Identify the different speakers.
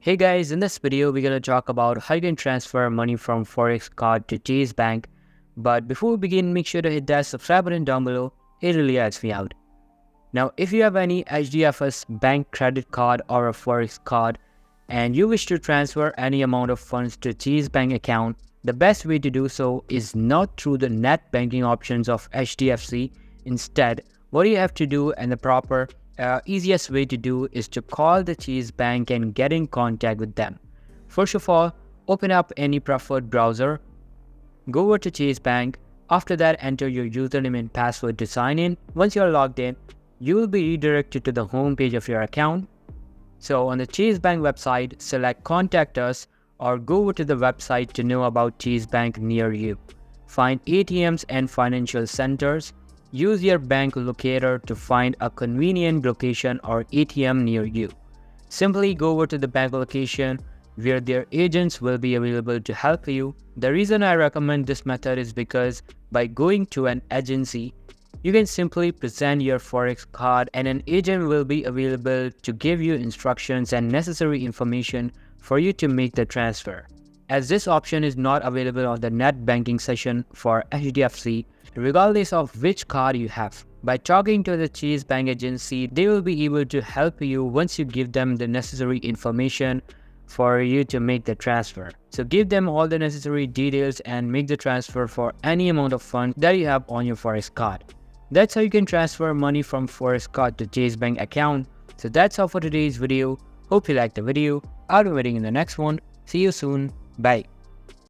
Speaker 1: Hey guys, in this video we're going to talk about how you can transfer money from Forex card to Chase Bank. But before we begin, make sure to hit that subscribe button down below. It really helps me out. Now, if you have any HDFS bank credit card or a Forex card and you wish to transfer any amount of funds to Chase Bank account, the best way to do so is not through the net banking options of HDFC. Instead, what you have to do and the proper easiest way to do is to call the Chase Bank and get in contact with them. First of all, open up any preferred browser, go over to Chase Bank. After that, enter your username and password to sign in. Once you're logged in, you will be redirected to the home page of your account. So on the Chase Bank website, select Contact Us or go over to the website to know about Chase Bank near you. Find ATMs and financial centers. Use your bank locator to find a convenient location or ATM near you. Simply go over to the bank location where their agents will be available to help you. The reason I recommend this method is because by going to an agency, you can simply present your Forex card and an agent will be available to give you instructions and necessary information for you to make the transfer. As this option is not available on the net banking session for HDFC, regardless of which card you have, by talking to the Chase Bank agency, they will be able to help you once you give them the necessary information for you to make the transfer. So give them all the necessary details and make the transfer for any amount of funds that you have on your Forex card. That's how you can transfer money from Forex card to Chase Bank account. So that's all for today's video. Hope you liked the video. I'll be waiting in the next one. See you soon. Bye.